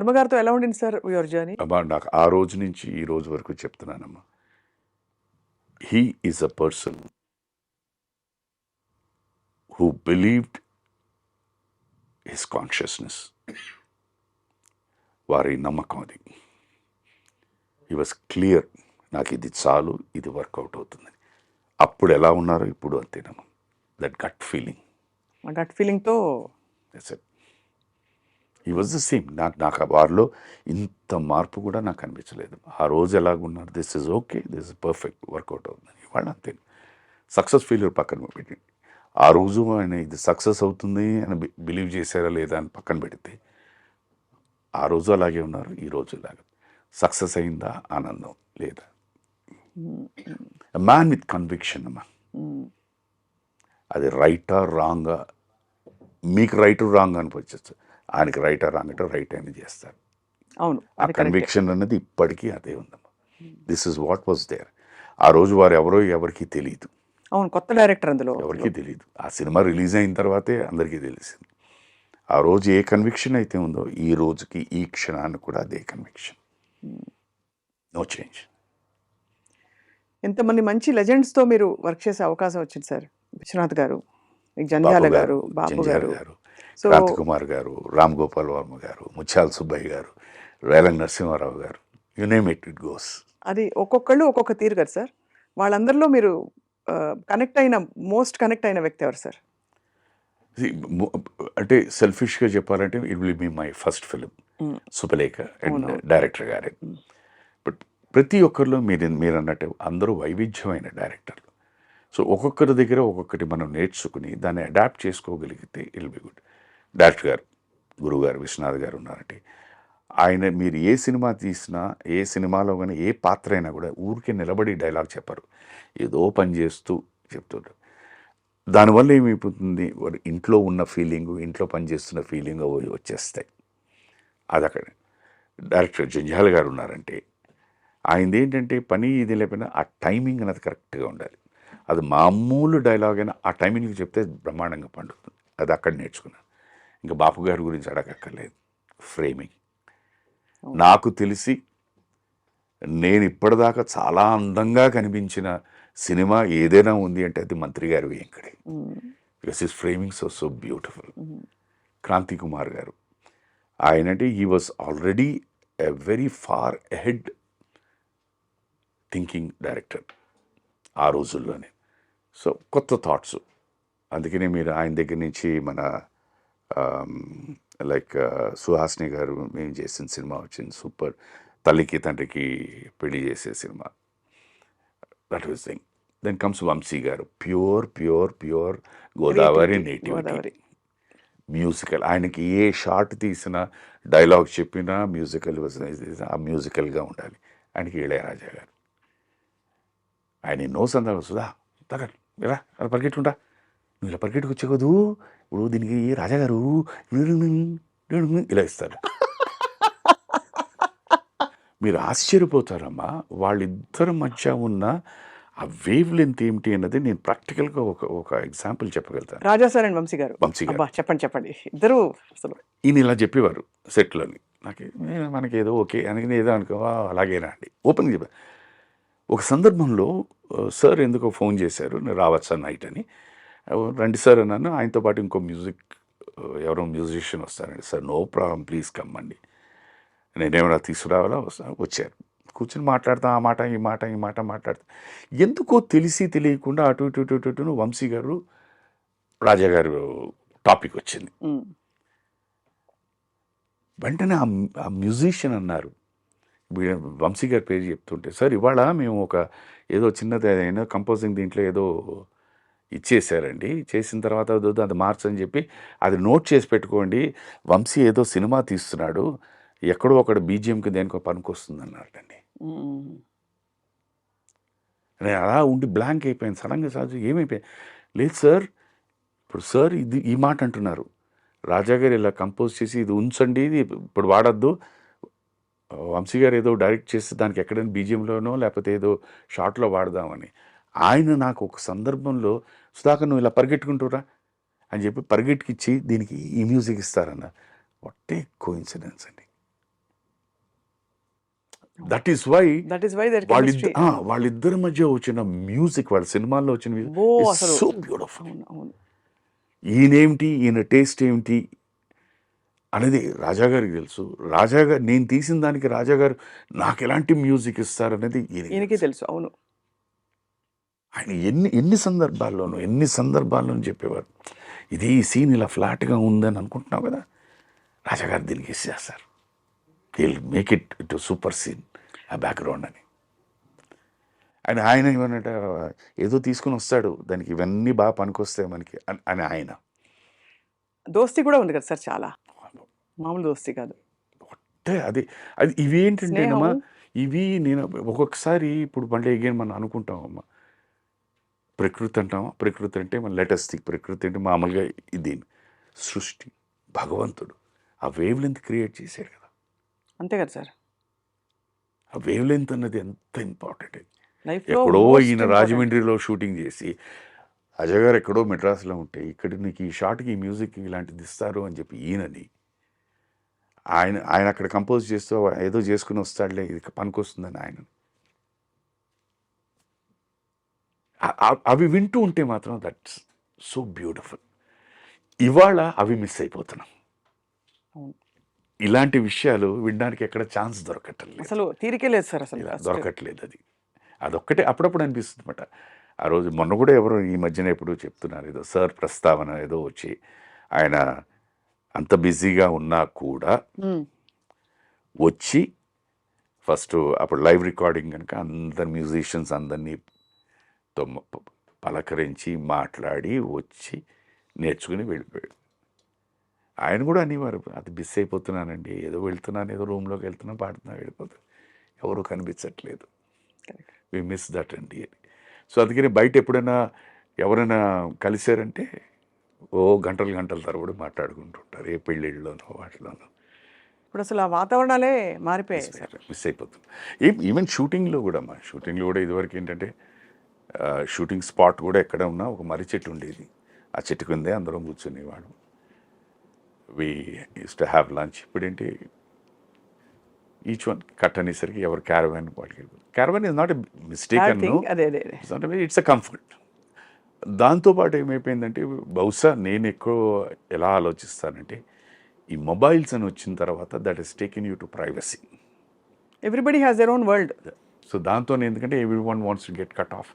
వర్మ గారితో ఎలా ఉండింది సార్ యువర్ జర్నీ? అమ్మా నాకు ఆ రోజు నుంచి ఈ రోజు వరకు చెప్తున్నానమ్మా, he is a person who believed his consciousness. వారి నమ్మకం అది. హీ వాజ్ క్లియర్, నాకు ఇది చాలు, ఇది వర్కౌట్ అవుతుందని. అప్పుడు ఎలా ఉన్నారో ఇప్పుడు అంతేనమ్మా. దట్ గట్ ఫీలింగ్, ఆ గట్ ఫీలింగ్తో ఈ వాజ్ ద సేమ్. నాకు వారిలో ఇంత మార్పు కూడా నాకు అనిపించలేదు. ఆ రోజు ఎలాగున్నారు, this is okay, this is perfect, work out అవుతుంది. ఇవాళ అంతే. సక్సెస్ ఫెయిల్యూర్ పక్కన పెట్టండి, ఆ రోజు ఆయన ఇది సక్సెస్ అవుతుంది అని బిలీవ్ చేశారా లేదా అని పక్కన పెడితే, ఆ రోజు అలాగే ఉన్నారు, ఈ రోజు ఇలాగ. సక్సెస్ అయిందా, ఆనందం లేదా. మ్యాన్ విత్ కన్విక్షన్ అమ్మా. అది రైటా రాంగా, మీకు రైట్ రాంగ్ అనిపించచ్చు, ఆయనకి రైటా రాంగ్ అంటే రైట్ అని చేస్తారు. అవును, ఆ కన్విక్షన్ అనేది ఇప్పటికీ అదే ఉందమ్మా. This is what was there. ఆ రోజు వారు ఎవరో ఎవరికి తెలియదు. అవును, కొత్త డైరెక్టర్ అందులో ఎవరికి తెలియదు. ఆ సినిమా రిలీజ్ అయిన తర్వాతే అందరికీ తెలిసింది. ఆ రోజు ఏ కన్విక్షన్ అయితే ఉందో, ఈ రోజుకి ఈ క్షణాన్ని కూడా అదే కన్విక్షన్. No change. ఎంతమంది మంచి లెజెండ్స్తో మీరు వర్క్ చేసే అవకాశం వచ్చింది సార్. విశ్వనాథ్ గారు, జంధ్యాల గారు, బాబు గారు, క్రాంతి కుమార్ గారు, రామ్ గోపాల్ వర్మ గారు, ముత్యాల సుబ్బయ్య గారు, రేలంగ్ నరసింహారావు గారు, you name it, it goes. అది ఒక్కొక్కళ్ళు ఒక్కొక్క తీరు కదా సార్. వాళ్ళందరిలో మీరు మోస్ట్ కనెక్ట్ అయిన వ్యక్తి ఎవరు సార్? అంటే సెల్ఫిష్గా చెప్పాలంటే it will be my first film Subhalekha and director గారే. బట్ ప్రతి ఒక్కరిలో మీరు అన్నట్టు అందరూ వైవిధ్యమైన డైరెక్టర్లు. సో ఒక్కొక్కరి దగ్గర ఒక్కొక్కటి మనం నేర్చుకుని దాన్ని అడాప్ట్ చేసుకోగలిగితే ఇట్ బి గుడ్. డైరెక్టర్ గారు, గురువు గారు, విశ్వనాథ్ గారు ఉన్నారంటే, ఆయన మీరు ఏ సినిమా తీసినా, ఏ సినిమాలో కానీ ఏ పాత్ర అయినా కూడా ఊరికే నిలబడి డైలాగ్ చెప్పరు, ఏదో పని చేస్తూ చెప్తుంటారు. దానివల్ల ఏమైపోతుంది, వాడు ఇంట్లో ఉన్న ఫీలింగు, ఇంట్లో పనిచేస్తున్న ఫీలింగ్ వచ్చేస్తాయి. అది అక్కడ. డైరెక్టర్ జంధ్యాల గారు ఉన్నారంటే, ఆయనది ఏంటంటే పని ఇది లేకపోయినా ఆ టైమింగ్ అనేది కరెక్ట్గా ఉండాలి. అది మామూలు డైలాగ్ అయినా ఆ టైమింగ్కి చెప్తే బ్రహ్మాండంగా పండుతుంది. అది అక్కడ నేర్చుకున్నాను. ఇంకా బాపు గారి గురించి అడగక్కర్లేదు. ఫ్రేమింగ్ నాకు తెలిసి నేను ఇప్పటిదాకా చాలా అందంగా కనిపించిన సినిమా ఏదైనా ఉంది అంటే అది మంత్రి గారు వెంకడే. Because his framings are so beautiful. Kranthi Kumar గారు, ఆయనంటే he was already a very far ahead thinking director ఆ రోజుల్లోనే. సో కొత్త థాట్స్. అందుకనే మీరు ఆయన దగ్గర నుంచి మన లైక్ సుహాసిని గారు మేము చేసిన సినిమా వచ్చింది సూపర్, తల్లికి తండ్రికి పెళ్లి చేసే సినిమా, that was thing. Then comes Vamsi గారు, pure pure pure Godavari nativity. Musical, ఆయనకి ఏ షార్ట్ తీసినా డైలాగ్ చెప్పినా మ్యూజికల్ ఆ మ్యూజికల్గా ఉండాలి. ఆయనకి ఇళయరాజా గారు, ఆయన ఎన్నో సందర్భాలు, సుధా తగ్గ ఇలా అలా పరిగెట్టుకుంటా, నువ్వు ఇలా పరిగెట్టుకు వచ్చేకదు, ఇప్పుడు దీనికి రాజాగారు ఇలా ఇస్తారు. మీరు ఆశ్చర్యపోతారమ్మా, వాళ్ళిద్దరి మధ్య ఉన్న ఆ వేవ్ లెంత్ ఏమిటి అన్నది నేను ప్రాక్టికల్గా ఒక ఎగ్జాంపుల్ చెప్పగలుగుతాను. రాజా సార్ అండ్ వంశీ గారు. చెప్పండి ఇద్దరు అసలు. ఈయన ఇలా చెప్పేవారు సెట్లోని, మనకి ఏదో ఓకే అని ఏదో అనుకో, అలాగేనా అండి ఓపెన్గా చెప్పారు. ఒక సందర్భంలో సార్ ఎందుకో ఫోన్ చేశారు, నేను రావచ్చు నైట్ అని. రండి సార్ అన్నాను. ఆయనతో పాటు ఇంకో ఎవరో మ్యూజిషియన్ వస్తారండి. సార్ నో ప్రాబ్లం, ప్లీజ్ కమ్మండి. నేనేమైనా తీసుకురావాలా, వచ్చారు. కూర్చొని మాట్లాడతాం, ఆ మాట ఈ మాట మాట్లాడతాం. ఎందుకో తెలియకుండా అటు ఇటు వంశీ గారు రాజా గారు టాపిక్ వచ్చింది. వెంటనే ఆ మ్యూజిషియన్ అన్నారు, వంశీ గారి పేరు చెప్తుంటే, సార్ ఇవాళ మేము ఏదో చిన్నది అయినా కంపోజింగ్ దీంట్లో ఏదో ఇచ్చేసారండి, చేసిన తర్వాత అది మార్చని చెప్పి అది నోట్ చేసి పెట్టుకోండి, వంశీ ఏదో సినిమా తీస్తున్నాడు, ఎక్కడో ఒకటి బీజిఎంకి దేనికో పనికొస్తుంది అన్నారండి. నేను అలా ఉండి బ్లాంక్ అయిపోయాను. సడన్గా సార్ ఏమైపోయాను, లేదు సార్ ఇప్పుడు సార్ ఈ మాట అంటున్నారు, రాజా గారు ఇలా కంపోజ్ చేసి ఇది ఉంచండి, ఇది ఇప్పుడు వాడద్దు, వంశీ గారు ఏదో డైరెక్ట్ చేస్తే దానికి ఎక్కడైనా బీజిఎంలోనో లేకపోతే ఏదో షార్ట్లో వాడదామని. ఆయన నాకు ఒక సందర్భంలో, సుధాకర్ నువ్వు ఇలా పరిగెట్టుకుంటురా అని చెప్పి పరిగెట్టుకిచ్చి దీనికి ఈ మ్యూజిక్ ఇస్తారన్న. వాట్ ఏ కోఇన్సిడెన్స్ అండి. That is why that is why that chemistry. వాళ్ళిద్దరి మధ్య వచ్చిన మ్యూజిక్, వాళ్ళ సినిమాల్లో వచ్చిన అసలు సో బ్యూటిఫుల్. అవును అవును. ఈయనేమిటి, ఈయన టేస్ట్ ఏమిటి అనేది రాజా గారికి తెలుసు. రాజా గారు నేను తీసిన దానికి రాజా గారు నాకు ఎలాంటి మ్యూజిక్ ఇస్తారనేది ఈయనకి తెలుసు. అవును. ఆయన ఎన్ని సందర్భాల్లోనూ చెప్పేవారు, ఇది ఈ సీన్ ఇలా ఫ్లాట్గా ఉందని అనుకుంటున్నావు కదా, రాజా గారు దీనికి ఇచ్చేస్తారు, will make it to super scene ఆ బ్యాక్గ్రౌండ్ అని. ఆయన ఏమన్నట, ఏదో తీసుకుని వస్తాడు, దానికి ఇవన్నీ బాగా పనికొస్తాయి మనకి అని ఆయన. దోస్తీ కూడా ఉంది కదా సార్, చాలా మామూలు దోస్తీ కాదు. అది ఇవి ఏంటంటేనమ్మా, ఇవి నేను ఒక్కొక్కసారి ఇప్పుడు మళ్ళీ అగైన్ మనం అనుకుంటామమ్మా, ప్రకృతి అంటామా, ప్రకృతి అంటే మన లేటెస్ట్ ప్రకృతి అంటే మామూలుగా ఇది సృష్టి, భగవంతుడు ఆ వేవ్ లెంత్ క్రియేట్ చేశాడు కదా. అంతే కదా సార్. ఆ వేవ్ లెంత్ అన్నది ఎంత ఇంపార్టెంట్. లైఫ్లో ఎక్కడో most ఈయన important. రాజమండ్రిలో షూటింగ్ చేసి, అజయ్ గారు ఎక్కడో మెడ్రాస్లో ఉంటే, ఇక్కడ నీకు ఈ షాట్కి ఈ మ్యూజిక్ ఇలాంటిది ఇస్తారు అని చెప్పి ఈయనని ఆయన అక్కడ కంపోజ్ చేస్తూ ఏదో చేసుకుని వస్తాడులే, ఇది పనికొస్తుందని ఆయన. అవి వింటూ ఉంటే మాత్రం దట్స్ సో బ్యూటిఫుల్. ఇవాళ అవి మిస్ అయిపోతున్నాం. అవును. ఇలాంటి విషయాలు వినడానికి ఎక్కడ ఛాన్స్ దొరకట్లేదు, అసలు తీరికే లేదు సార్ అసలు. ఇలా దొరకట్లేదు. అదొక్కటే అప్పుడప్పుడు అనిపిస్తుంది అనమాట. ఆ రోజు మొన్న కూడా ఎవరో ఈ మధ్యన ఎప్పుడు చెప్తున్నారు, ఏదో సార్ ప్రస్తావన ఏదో వచ్చి, ఆయన అంత బిజీగా ఉన్నా కూడా వచ్చి ఫస్ట్ అప్పుడు లైవ్ రికార్డింగ్ కనుక అందరు మ్యూజిషియన్స్ అందరినీ పలకరించి మాట్లాడి వచ్చి నేర్చుకుని వెళ్ళిపోయాడు. ఆయన కూడా అనేవారు, అది మిస్ అయిపోతున్నానండి, ఏదో వెళ్తున్నాను, ఏదో రూమ్లోకి వెళ్తున్నాను, పాడుతున్నాను, వెళ్ళిపోతాను, ఎవరు కనిపించట్లేదు, వి మిస్ దట్ అండి అని. సో అందుకని బయట ఎప్పుడైనా ఎవరైనా కలిశారంటే గంటల తరబడి మాట్లాడుకుంటుంటారు, ఏ పెళ్ళిళ్ళలోనో వాటిలోనో. ఇప్పుడు అసలు ఆ వాతావరణాలే మారిపోయాయి సార్. మిస్ అయిపోతుంది. ఈవెన్ షూటింగ్లో కూడా ఇదివరకు ఏంటంటే షూటింగ్ స్పాట్ కూడా ఎక్కడ ఉన్నా ఒక మర్రి చెట్టు ఉండేది, ఆ చెట్టు కిందే అందరం కూర్చునేవాడు, వి యూస్ టు హ్యావ్ లంచ్. ఇప్పుడేంటి ఈచ్ వన్ కట్ అనేసరికి ఎవరు క్యారవాన్ వాళ్ళకి వెళ్ళిపోతుంది. Caravan is not a mistake Anu, it's a comfort. దాంతోపాటు ఏమైపోయిందంటే, బహుశా నేను ఎక్కువ ఎలా ఆలోచిస్తానంటే, ఈ మొబైల్స్ అని వచ్చిన తర్వాత that is taken you to privacy. Everybody has their own world. So దాంతో ఎందుకంటే every one wants to get cut off.